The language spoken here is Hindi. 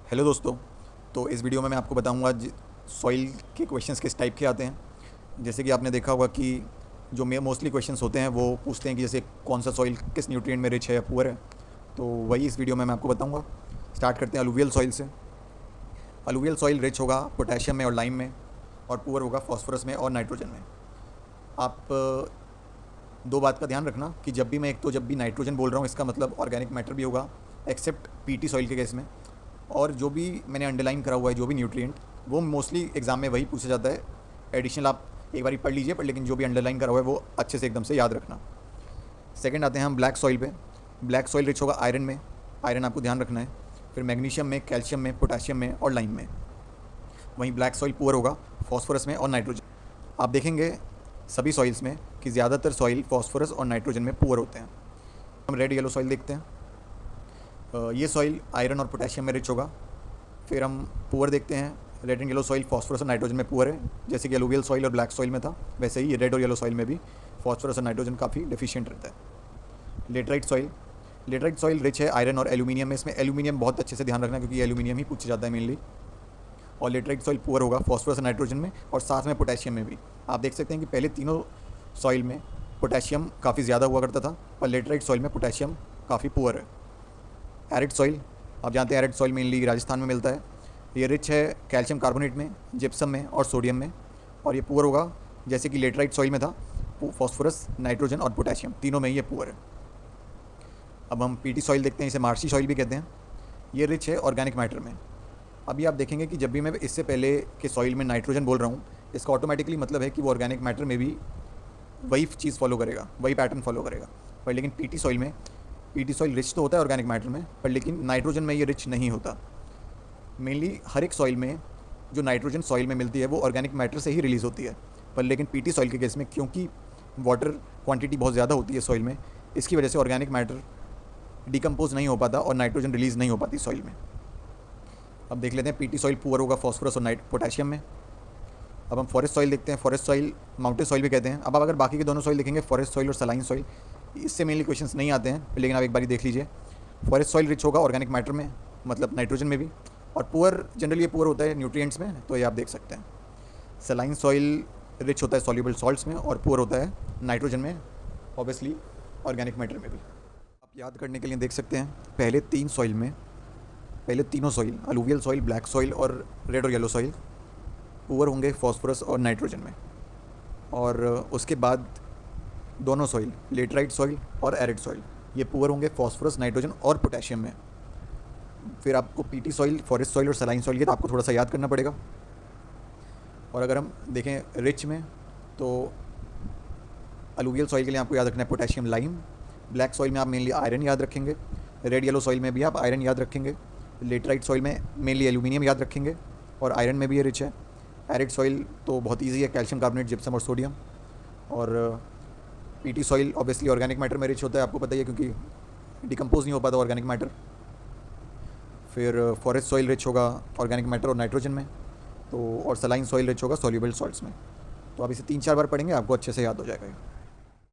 हेलो दोस्तों। तो इस वीडियो में मैं आपको बताऊंगा सॉइल के क्वेश्चंस किस टाइप के आते हैं। जैसे कि आपने देखा होगा कि जो मोस्टली क्वेश्चंस होते हैं वो पूछते हैं कि जैसे कौन सा सॉइल किस न्यूट्रिएंट में रिच है या पुअर है। तो वही इस वीडियो में मैं आपको बताऊंगा। स्टार्ट करते हैं अलूवियल सॉइल से। अलूवियल सॉइल रिच होगा पोटेशियम में और लाइम में, और पुअर होगा फॉस्फोरस में और नाइट्रोजन में। आप दो बात का ध्यान रखना कि जब भी नाइट्रोजन बोल रहा हूँ इसका मतलब ऑर्गेनिक मैटर भी होगा, एक्सेप्ट पीटी सॉइल के केस में। और जो भी मैंने अंडरलाइन करा हुआ है जो भी न्यूट्रिएंट, वो मोस्टली एग्जाम में वही पूछा जाता है। एडिशनल आप एक बार पढ़ लीजिए, पर लेकिन जो भी अंडरलाइन करा हुआ है वो अच्छे से एकदम से याद रखना। सेकंड आते हैं हम ब्लैक सॉइल पे। ब्लैक सॉइल रिच होगा आयरन में, आयरन आपको ध्यान रखना है। फिर मैग्नीशियम में, कैल्शियम में, पोटाशियम में और लाइम में। वहीं ब्लैक सॉइल पुअर होगा फॉस्फोरस में और नाइट्रोजन। आप देखेंगे सभी सॉइल्स में कि ज़्यादातर सॉइल फॉस्फोरस और नाइट्रोजन में पुअर होते हैं। हम रेड येलो सॉइल देखते हैं। ये सॉइल आयरन और पोटेशियम में रिच होगा। फिर हम पुअर देखते हैं। Red and yellow soil phosphorus और नाइट्रोजन में पुअर है, जैसे कि अलूवियल सॉइल और ब्लैक सॉइल में था, वैसे ही रेड और येलो सॉइल में भी फॉस्फोरस और नाइट्रोजन काफ़ी डिफिशिएंट रहता है। Laterite soil, laterite soil rich है आयरन और एल्यूमिनियम में। इसमें एल्यूमिनियम बहुत अच्छे से ध्यान रखना क्योंकि एल्यूमिनियम ही पूछा जाता है मेनली। और लेटराइट सॉइल पुअर होगा फॉस्फोरस और नाइट्रोजन में, और साथ में पोटेशियम में भी। आप देख सकते हैं कि पहले तीनों सॉइल में पोटेशियम काफ़ी ज़्यादा हुआ करता था, और लेटराइट सॉइल में पोटेशियम काफ़ी पुअर है। एरिड सॉइल, आप जानते हैं एरिड सॉइल मेनली राजस्थान में मिलता है। ये रिच है कैल्शियम कार्बोनेट में, जिप्सम में और सोडियम में, और ये पुअर होगा जैसे कि लेटराइट सॉइल में था, फॉस्फोरस, नाइट्रोजन और पोटेशियम तीनों में ही ये पुअर है। अब हम पीटी सॉइल देखते हैं, इसे मार्शी सॉइल भी कहते हैं। ये रिच है ऑर्गेनिक मैटर में। अभी आप देखेंगे कि जब भी मैं इससे पहले के सॉइल में नाइट्रोजन बोल रहा हूँ, इसका ऑटोमेटिकली मतलब है कि वो ऑर्गेनिक मैटर में भी वही चीज़ फॉलो करेगा, वही पैटर्न फॉलो करेगा। पर लेकिन पीटी सॉइल में, पीटी सॉइल रिच तो होता है ऑर्गेनिक मैटर में, पर लेकिन नाइट्रोजन में ये रिच नहीं होता। मेनली हर एक सॉइल में जो नाइट्रोजन सॉइल में मिलती है वो ऑर्गेनिक मैटर से ही रिलीज़ होती है। पर लेकिन पीटी सॉइल के केस में क्योंकि वाटर क्वांटिटी बहुत ज़्यादा होती है सॉइल में, इसकी वजह से ऑर्गेनिक मैटर डिकम्पोज नहीं हो पाता और नाइट्रोजन रिलीज़ नहीं हो पाती सॉइल में। अब देख लेते हैं पीटी सॉइल पुअर होगा फॉस्फोरस और पोटेशियम में। अब हम फॉरेस्ट सॉइल देखते हैं। फॉरेस्ट सॉइल माउंटेन सॉइल भी कहते हैं। अब आप अगर बाकी के दोनों सॉइल देखेंगे, फॉरेस्ट सॉइल और सलाइन सॉइल, इससे मेनली क्वेश्चंस नहीं आते हैं, लेकिन आप एक बार देख लीजिए। फॉरेस्ट सॉइल रिच होगा ऑर्गेनिक मैटर में, मतलब नाइट्रोजन में भी, और पुअर जनरली ये पुअर होता है न्यूट्रिएंट्स में, तो ये आप देख सकते हैं। सलाइन सॉइल रिच होता है सॉल्युबल सॉल्ट्स में और पुअर होता है नाइट्रोजन में, ऑब्वियसली ऑर्गेनिक मैटर में भी। आप याद करने के लिए देख सकते हैं पहले तीनों soil, alluvial soil, black soil और रेड और येलो सॉइल, पुअर होंगे फॉस्फोरस और नाइट्रोजन में। और उसके बाद दोनों सॉइल, लेटराइट सॉइल और एरिड सॉइल, ये पुअर होंगे फॉस्फोरस, नाइट्रोजन और पोटेशियम में। फिर आपको पीटी सॉइल, फॉरेस्ट सॉइल और सलाइन सॉइल, ये तो आपको थोड़ा सा याद करना पड़ेगा। और अगर हम देखें रिच में, तो अलूवियल सॉइल के लिए आपको याद रखना है पोटेशियम, लाइम। ब्लैक सॉइल में आप मेनली आयरन याद रखेंगे। रेड येलो सॉइल में भी आप आयरन याद रखेंगे। लेटराइट सॉइल में मेनली एल्यूमिनियम याद रखेंगे, और आयरन में भी ये रिच है। एरिड सॉइल तो बहुत ईजी है, कैल्शियम कार्बोनेट, जिप्सम और सोडियम। और PT soil obviously organic matter में रिच होता है, आपको पता ही है, क्योंकि डिकम्पोज नहीं हो पाता ऑर्गेनिक मैटर। फिर फॉरेस्ट सॉइल रिच होगा ऑर्गेनिक मैटर और नाइट्रोजन में, तो और सलाइन सॉइल रिच होगा सॉल्युबल सॉल्ट्स में। तो आप इसे 3-4 बार पढ़ेंगे, आपको अच्छे से याद हो जाएगा।